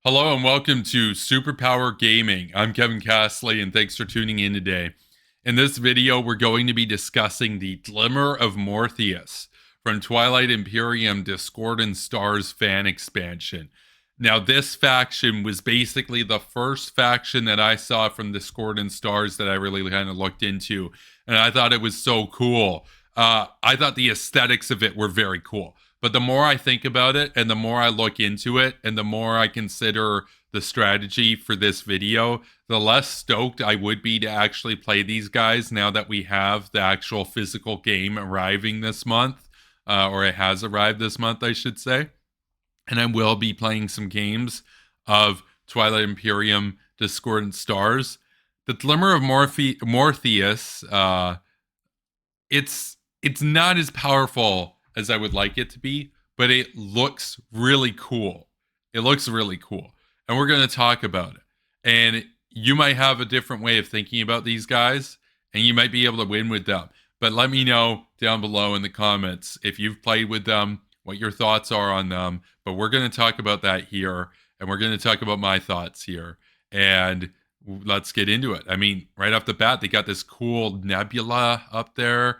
Hello and welcome to Superpower Gaming. I'm Kevin Castley and thanks for tuning in today. In this video, we're going to be discussing the Glimmer of Mortheus from Twilight Imperium Discordant Stars fan expansion. Now, this faction was basically the first faction that I saw from Discordant Stars that I really kind of looked into, and I thought it was so cool. I thought the aesthetics of it were very cool. But the more I think about it and the more I look into it and the more I consider the strategy for this video, the less stoked I would be to actually play these guys now that we have the actual physical game arriving this month, or it has arrived this month, I should say. And I will be playing some games of Twilight Imperium Discordant Stars. The Glimmer of Mortheus, it's not as powerful as I would like it to be, but it looks really cool. It looks really cool. And we're going to talk about it. And you might have a different way of thinking about these guys, and you might be able to win with them. But let me know down below in the comments if you've played with them, what your thoughts are on them. But we're going to talk about that here, and we're going to talk about my thoughts here. And let's get into it. I mean, right off the bat, they got this cool nebula up there.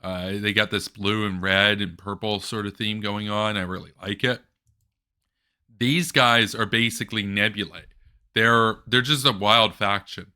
They got this blue and red and purple sort of theme going on. I really like it. These guys are basically nebulae. They're just a wild faction.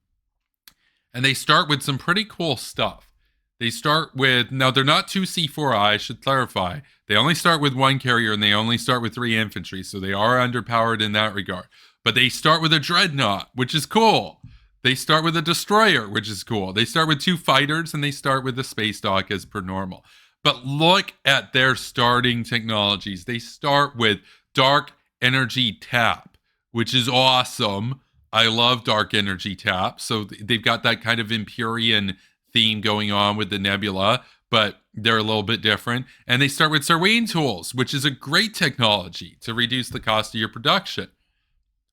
And they start with some pretty cool stuff. They start with, now they're not 2C4I, I should clarify. They only start with one carrier and they only start with 3 infantry, so they are underpowered in that regard. But they start with a dreadnought, which is cool. They start with a destroyer, which is cool. They start with 2 fighters, and they start with a space dock as per normal. But look at their starting technologies. They start with Dark Energy Tap, which is awesome. I love Dark Energy Tap. So they've got that kind of Imperium theme going on with the Nebula, but they're a little bit different. And they start with Serwine Tools, which is a great technology to reduce the cost of your production.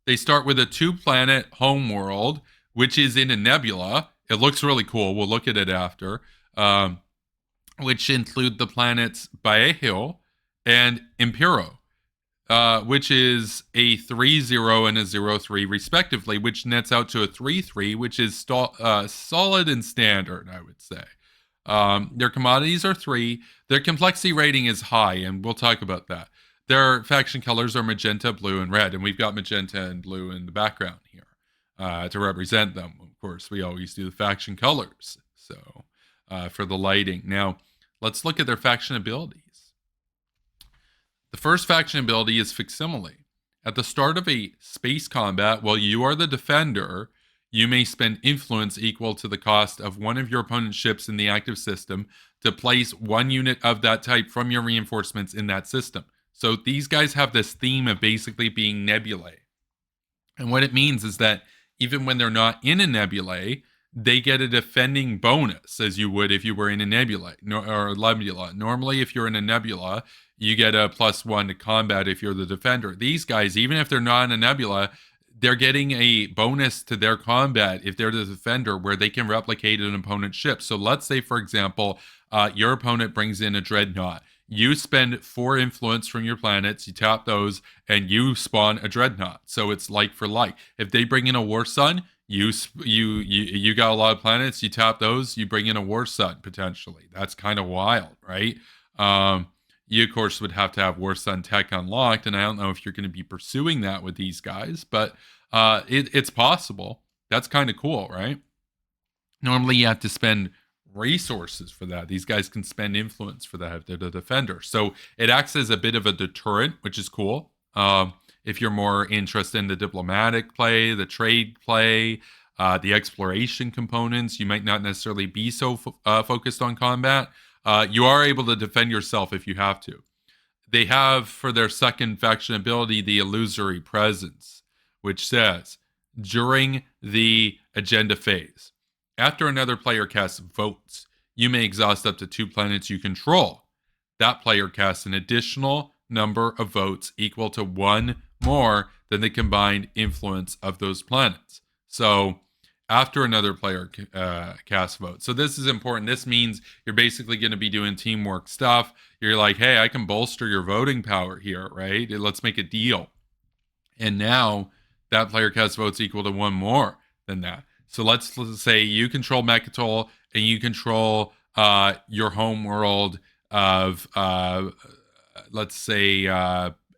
They start with a 2-planet homeworld, which is in a nebula. It looks really cool. We'll look at it after. Which include the planets Baehil and Impero, which is a 3-0 and a 0-3 respectively, which nets out to a 3-3, which is solid and standard, I would say. Their commodities are 3. Their complexity rating is high, and we'll talk about that. Their faction colors are magenta, blue, and red, and we've got magenta and blue in the background here. To represent them. Of course, we always do the faction colors, so for the lighting. Now, let's look at their faction abilities. The first faction ability is Facsimile. At the start of a space combat, while you are the defender, you may spend influence equal to the cost of one of your opponent's ships in the active system to place 1 unit of that type from your reinforcements in that system. So these guys have this theme of basically being nebulae. And what it means is that even when they're not in a nebulae, they get a defending bonus, as you would if you were in a nebula. Normally, if you're in a nebula, you get a +1 to combat if you're the defender. These guys, even if they're not in a nebula, they're getting a bonus to their combat if they're the defender, where they can replicate an opponent's ship. So let's say, for example, your opponent brings in a dreadnought. You spend 4 influence from your planets, you tap those, and you spawn a dreadnought. So it's like for like. If they bring in a war sun, you got a lot of planets, you tap those, you bring in a war sun potentially. That's kind of wild, right? You of course would have to have war sun tech unlocked, and I don't know if you're going to be pursuing that with these guys, but it's possible. That's kind of cool, right? Normally you have to spend resources for that. These guys can spend influence for that if they're the defender. So it acts as a bit of a deterrent, which is cool. If you're more interested in the diplomatic play, the trade play, the exploration components, you might not necessarily be so focused on combat. You are able to defend yourself if you have to. They have, for their second faction ability, the Illusory Presence, which says, during the agenda phase, after another player casts votes, you may exhaust up to 2 planets you control. That player casts an additional number of votes equal to 1 more than the combined influence of those planets. So after another player casts votes. So this is important. This means you're basically going to be doing teamwork stuff. You're like, hey, I can bolster your voting power here, right? Let's make a deal. And now that player casts votes equal to one more than that. So let's say you control Mechatol and you control your home world of, let's say,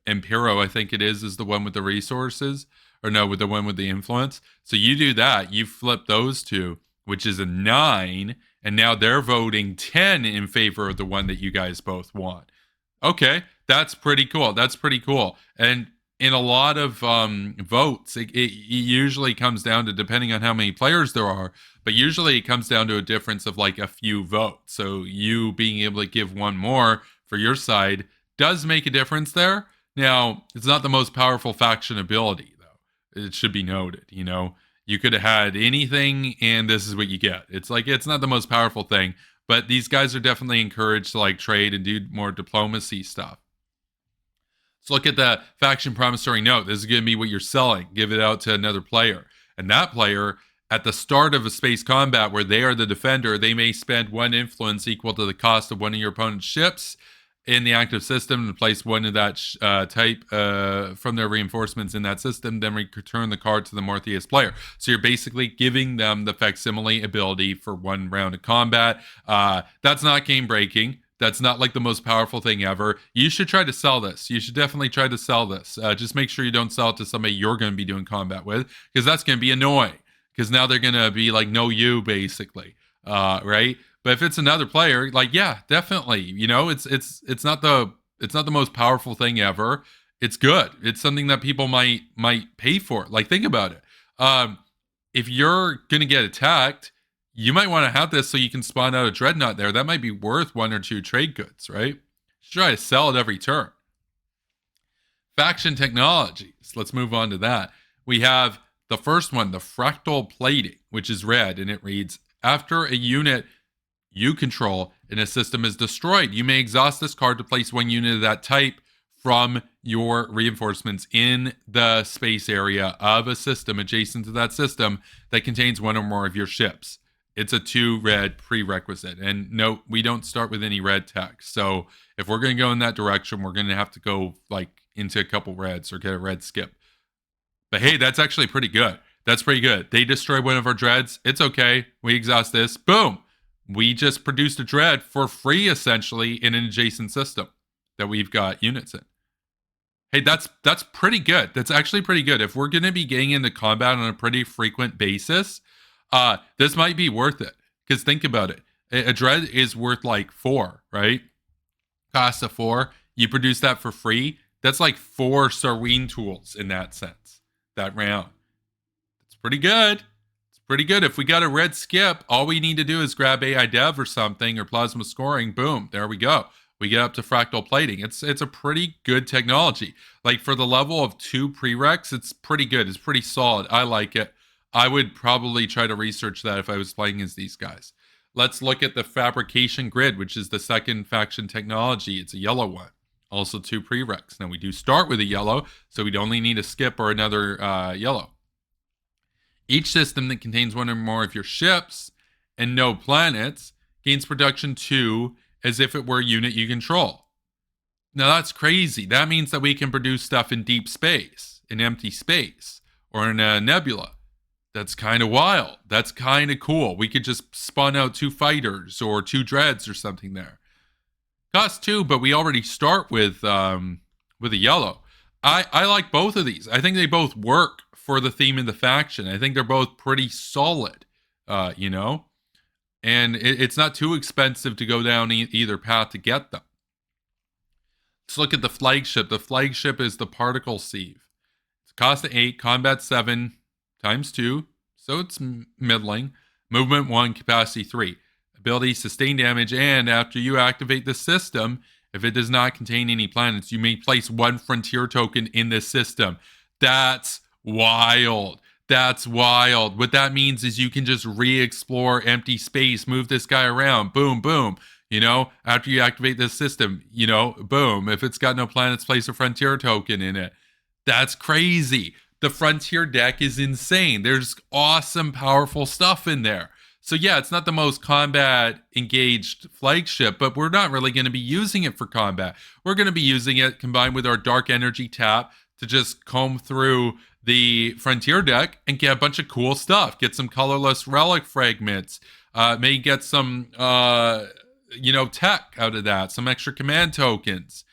Imperium, I think it is the one with the resources, or no, with the one with the influence. So you do that, you flip those two, which is a 9, and now they're voting 10 in favor of the one that you guys both want. Okay, that's pretty cool. That's pretty cool. And in a lot of votes, it usually comes down to, depending on how many players there are, but usually it comes down to a difference of like a few votes. So you being able to give one more for your side does make a difference there. Now, it's not the most powerful faction ability, though. It should be noted, you know. You could have had anything, and this is what you get. It's like, it's not the most powerful thing, but these guys are definitely encouraged to like trade and do more diplomacy stuff. Let's look at the faction promissory note. This is going to be what you're selling. Give it out to another player. And that player, at the start of a space combat where they are the defender, they may spend 1 influence equal to the cost of one of your opponent's ships in the active system to place one of that type from their reinforcements in that system, then return the card to the Mortheus player. So you're basically giving them the facsimile ability for 1 round of combat. That's not game breaking. That's not like the most powerful thing ever. You should try to sell this. You should definitely try to sell this. Just make sure you don't sell it to somebody you're going to be doing combat with, because that's going to be annoying. Because now they're going to be like, no, you, basically, right? But if it's another player, like, yeah, definitely, you know, it's not the most powerful thing ever. It's good. It's something that people might pay for. Like, think about it. If you're gonna get attacked, you might want to have this so you can spawn out a dreadnought there. That might be worth 1 or 2 trade goods, right? You should try to sell it every turn. Faction technologies. Let's move on to that. We have the first one, the fractal plating, which is red, and it reads, after a unit you control in a system is destroyed, you may exhaust this card to place 1 unit of that type from your reinforcements in the space area of a system adjacent to that system that contains 1 or more of your ships. It's a 2 red prerequisite. And note, we don't start with any red text. So if we're going to go in that direction, we're going to have to go like into a couple reds or get a red skip. But hey, that's actually pretty good. That's pretty good. They destroy 1 of our dreads. It's okay. We exhaust this. Boom. We just produced a dread for free, essentially, in an adjacent system that we've got units in. Hey, that's pretty good. That's actually pretty good. If we're going to be getting into combat on a pretty frequent basis, this might be worth it. Because think about it. A dread is worth like 4, right? Cost of 4. You produce that for free. That's like 4 Sarween tools in that sense, that round. It's pretty good. Pretty good. If we got a red skip, all we need to do is grab AI Dev or something, or plasma scoring. Boom, there we go. We get up to fractal plating. It's a pretty good technology. Like for the level of 2 prereqs, it's pretty good. It's pretty solid. I like it. I would probably try to research that if I was playing as these guys. Let's look at the fabrication grid, which is the second faction technology. It's a yellow one. Also 2 prereqs. Now we do start with a yellow, so we'd only need a skip or another yellow. Each system that contains 1 or more of your ships and no planets gains production 2 as if it were a unit you control. Now that's crazy. That means that we can produce stuff in deep space, in empty space, or in a nebula. That's kind of wild. That's kind of cool. We could just spawn out 2 fighters or 2 dreads or something there. Cost 2, but we already start with a yellow. I like both of these. I think they both work for the theme of the faction. I think they're both pretty solid, you know? And it's not too expensive to go down either path to get them. Let's look at the flagship. The flagship is the particle sieve. It's cost of 8, combat 7 times 2, so it's middling. Movement 1, capacity 3. Ability, sustain damage, and after you activate the system, if it does not contain any planets, you may place 1 frontier token in this system. That's wild. That's wild. What that means is you can just re-explore empty space, move this guy around, boom, boom. You know, after you activate this system, you know, boom. If it's got no planets, place a frontier token in it. That's crazy. The frontier deck is insane. There's awesome, powerful stuff in there. So yeah, it's not the most combat engaged flagship, but we're not really going to be using it for combat. We're going to be using it combined with our dark energy tap to just comb through the Frontier deck and get a bunch of cool stuff. Get some colorless relic fragments. Maybe get some, tech out of that. Some extra command tokens.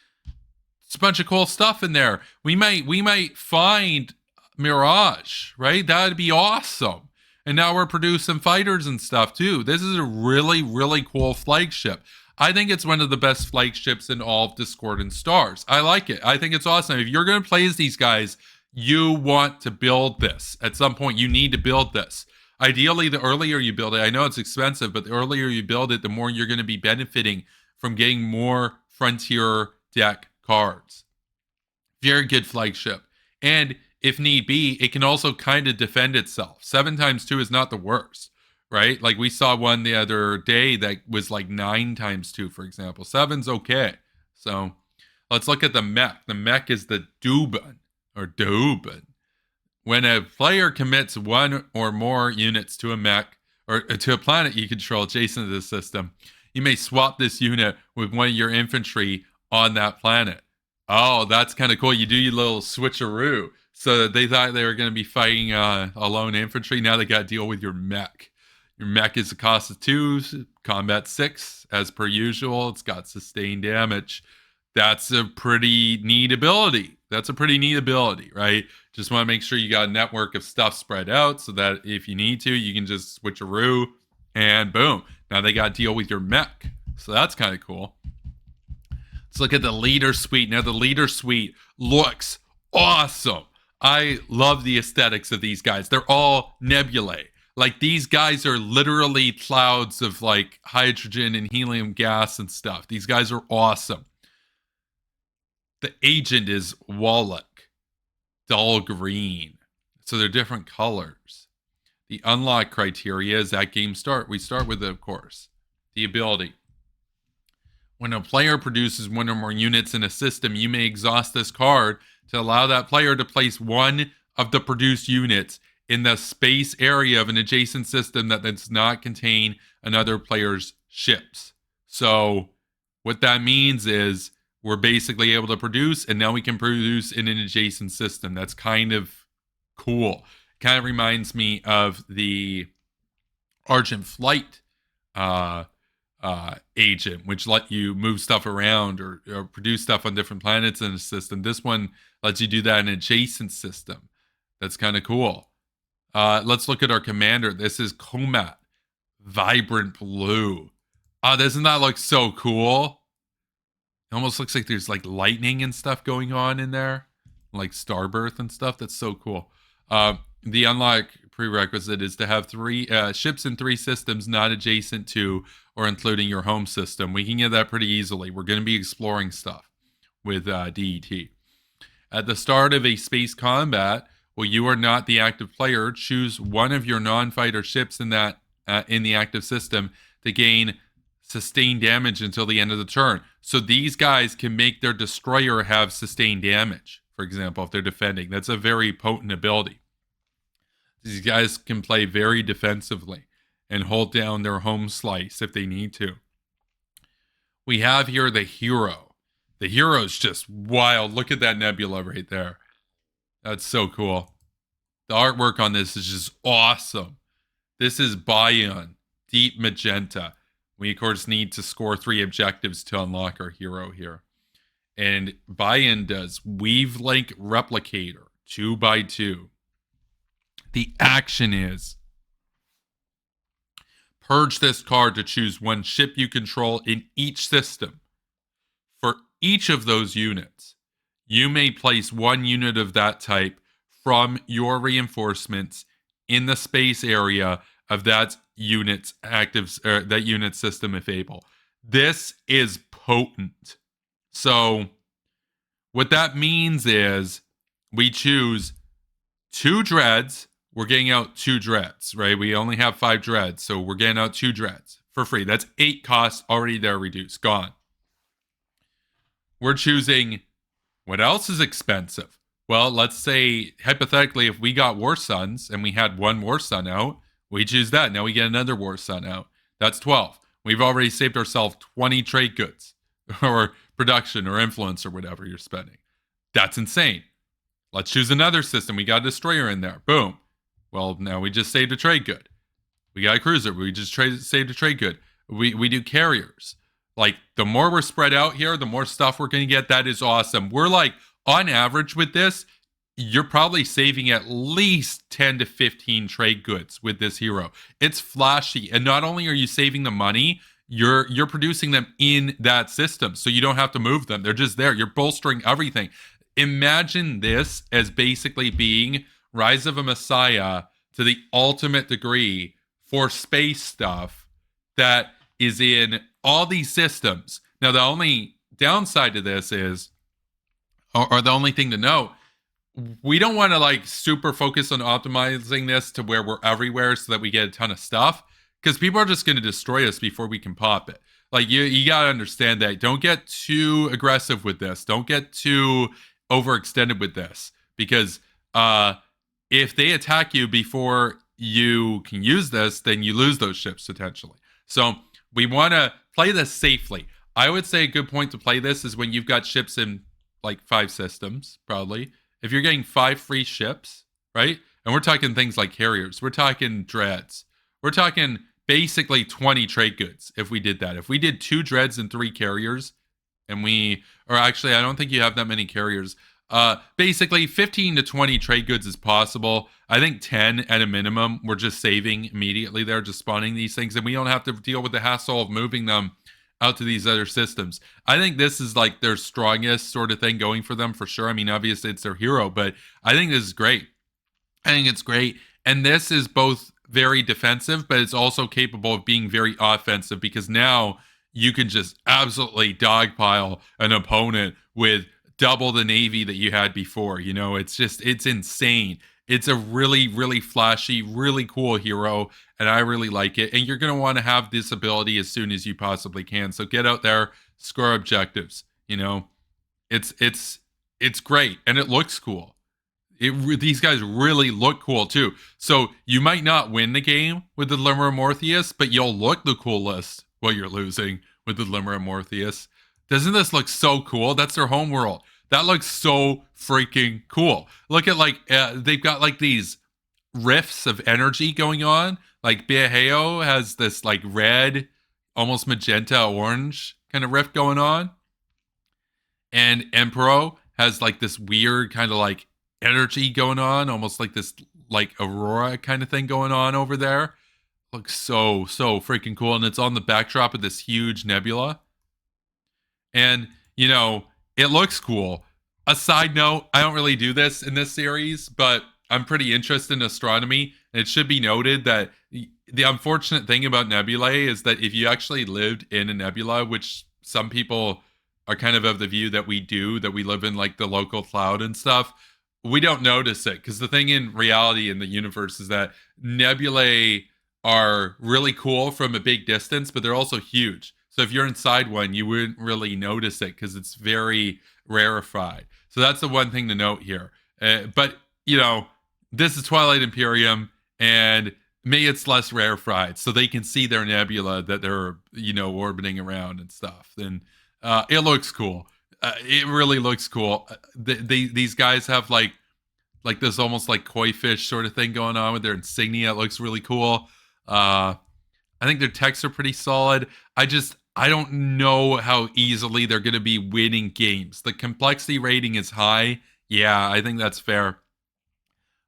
It's a bunch of cool stuff in there. We might find Mirage, right? That'd be awesome. And now we're producing fighters and stuff too. This is a really, really cool flagship. I think it's one of the best flagships in all of Discordant Stars. I like it. I think it's awesome. If you're going to play as these guys, you want to build this. At some point, you need to build this. Ideally, the earlier you build it, I know it's expensive, but the earlier you build it, the more you're going to be benefiting from getting more Frontier deck cards. Very good flagship. And if need be, it can also kind of defend itself. 7x2 is not the worst, right? Like we saw one the other day that was like 9x2, for example. 7's okay. So let's look at the mech. The mech is the Dubin, or Dubin. When a player commits one or more units to a mech, or to a planet you control adjacent to the system, you may swap this unit with one of your infantry on that planet. Oh, that's kind of cool. You do your little switcheroo. So they thought they were going to be fighting a lone infantry. Now they got to deal with your mech. Your mech is a cost of 2, combat 6, as per usual. It's got sustained damage. That's a pretty neat ability. Right? Just want to make sure you got a network of stuff spread out so that if you need to, you can just switcheroo and boom. Now they got to deal with your mech. So that's kind of cool. Let's look at the leader suite. Now the leader suite looks awesome. I love the aesthetics of these guys. They're all nebulae. Like these guys are literally clouds of like hydrogen and helium gas and stuff. These guys are awesome. The agent is Wallach, dull green. So they're different colors. The unlock criteria is at game start. We start with, of course, the ability. When a player produces one or more units in a system, you may exhaust this card to allow that player to place one of the produced units in the space area of an adjacent system that does not contain another player's ships. So what that means is we're basically able to produce, and now we can produce in an adjacent system. That's kind of cool. Kind of reminds me of the Argent Flight agent, which let you move stuff around or produce stuff on different planets in a system. This one lets you do that in an adjacent system. That's kind of cool. Let's look at our commander. This is Comat, vibrant blue. Doesn't that look so cool? It almost looks like there's like lightning and stuff going on in there, like Starbirth and stuff. That's so cool. The unlock prerequisite is to have 3 ships in 3 systems not adjacent to or including your home system. We can get that pretty easily. We're going to be exploring stuff with DET. At the start of a space combat, well, you are not the active player. Choose one of your non-fighter ships in that in the active system to gain sustained damage until the end of the turn. So these guys can make their destroyer have sustained damage, for example, if they're defending. That's a very potent ability. These guys can play very defensively and hold down their home slice if they need to. We have here the hero. The hero is just wild. Look at that nebula right there. That's so cool. The artwork on this is just awesome. This is Bion, deep magenta. We, of course, need to score 3 objectives to unlock our hero here. And Bion does Weave Link Replicator, 2x2. The action is purge this card to choose one ship you control in each system. For each of those units, you may place 1 unit of that type from your reinforcements in the space area of that unit's that unit system if able. This is potent. So what that means is we choose 2 dreads. We're getting out 2 dreads, right? We only have 5 dreads, so we're getting out 2 dreads for free. That's 8 costs already there, reduced, gone. We're choosing what else is expensive. Well, let's say hypothetically, if we got War Suns and we had 1 War Sun out, we choose that. Now we get another War Sun out. That's 12. We've already saved ourselves 20 trade goods or production or influence or whatever you're spending. That's insane. Let's choose another system. We got a destroyer in there. Boom. Well, now we just saved a trade good. We got a cruiser. We just saved a trade good. We do carriers. Like, the more we're spread out here, the more stuff we're going to get. That is awesome. We're like, on average with this, you're probably saving at least 10 to 15 trade goods with this hero. It's flashy. And not only are you saving the money, you're producing them in that system. So you don't have to move them. They're just there. You're bolstering everything. Imagine this as basically being Rise of a Messiah to the ultimate degree for space stuff that is in all these systems. Now, the only downside to this is, or the only thing to note, we don't want to like super focus on optimizing this to where we're everywhere so that we get a ton of stuff, because people are just going to destroy us before we can pop it. Like, you got to understand that. Don't get too aggressive with this. Don't get too overextended with this, because if they attack you before you can use this, then you lose those ships potentially. So we want to play this safely. I would say a good point to play this is when you've got ships in like 5 systems, probably. If you're getting 5 free ships, right? And we're talking things like carriers. We're talking dreads. We're talking basically 20 trade goods if we did that. If we did 2 dreads and 3 carriers, and or actually, I don't think you have that many carriers. Basically 15 to 20 trade goods is possible. I think 10 at a minimum. We're just saving immediately there, just spawning these things, and we don't have to deal with the hassle of moving them out to these other systems. I think this is like their strongest sort of thing going for them for sure. I mean, obviously it's their hero, but I think this is great. I think it's great. And this is both very defensive, but it's also capable of being very offensive, because now you can just absolutely dogpile an opponent with double the navy that you had before. You know, it's insane. It's a really, really flashy, really cool hero, and I really like it. And you're going to want to have this ability as soon as you possibly can. So get out there, score objectives. You know, it's great, and it looks cool. These guys really look cool too. So you might not win the game with the Glimmer of Mortheus, but you'll look the coolest while you're losing with the Glimmer of Mortheus. Doesn't this look so cool? That's their home world. That looks so freaking cool. Look at like, they've got like these rifts of energy going on. Like Biaheo has this like red, almost magenta orange kind of rift going on. And Emperor has like this weird kind of like energy going on, almost like this like aurora kind of thing going on over there. Looks so freaking cool. And it's on the backdrop of this huge nebula. And, you know, it looks cool. A side note, I don't really do this in this series, but I'm pretty interested in astronomy. And it should be noted that the unfortunate thing about nebulae is that if you actually lived in a nebula, which some people are kind of the view that we do, that we live in like the local cloud and stuff, we don't notice it. Because the thing in reality in the universe is that nebulae are really cool from a big distance, but they're also huge. So if you're inside one, you wouldn't really notice it because it's very rarefied. So that's the one thing to note here. But, you know, this is Twilight Imperium, and maybe it's less rarefied, so they can see their nebula that they're, you know, orbiting around and stuff. And it looks cool. It really looks cool. These guys have like this almost like koi fish sort of thing going on with their insignia. It looks really cool. I think their techs are pretty solid. I don't know how easily they're going to be winning games. The complexity rating is high. Yeah, I think that's fair.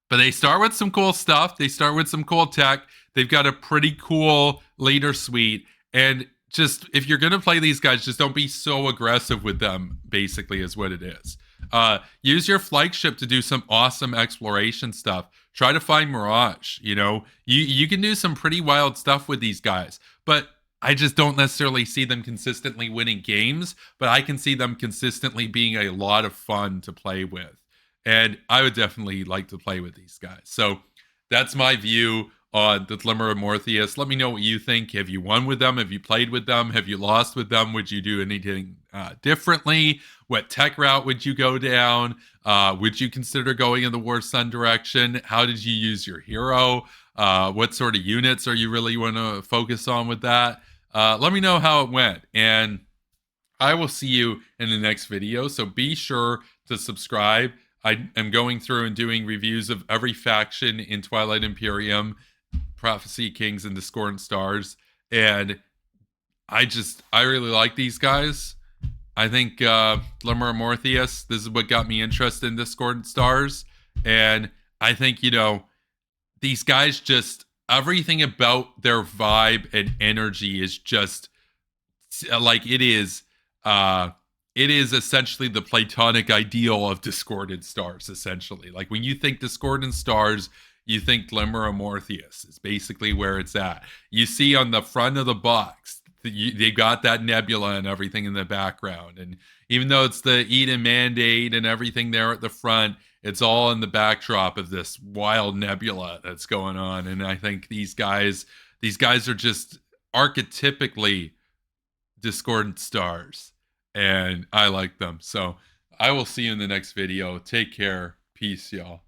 But they start with some cool stuff. They start with some cool tech. They've got a pretty cool leader suite. And just, if you're going to play these guys, just don't be so aggressive with them, basically, is what it is. Use your flagship to do some awesome exploration stuff. Try to find Mirage, you know. You can do some pretty wild stuff with these guys. But I just don't necessarily see them consistently winning games, but I can see them consistently being a lot of fun to play with. And I would definitely like to play with these guys. So that's my view on the Glimmer of Mortheus. Let me know what you think. Have you won with them? Have you played with them? Have you lost with them? Would you do anything differently? What tech route would you go down? Would you consider going in the War Sun direction? How did you use your hero? What sort of units are you really want to focus on with that? Let me know how it went. And I will see you in the next video. So be sure to subscribe. I am going through and doing reviews of every faction in Twilight Imperium, Prophecy Kings, and Discordant Stars, and I really like these guys. I think Glimmer of Mortheus, this is what got me interested in Discordant Stars. And I think, these guys just, everything about their vibe and energy is just like it is essentially the platonic ideal of Discordant Stars, essentially. Like when you think Discordant Stars, you think Glimmer of Mortheus. It's basically where it's at. You see on the front of the box, they got that nebula and everything in the background. And even though it's the Eden Mandate and everything there at the front, it's all in the backdrop of this wild nebula that's going on. And I think these guys are just archetypically Discordant Stars. And I like them. So I will see you in the next video. Take care. Peace, y'all.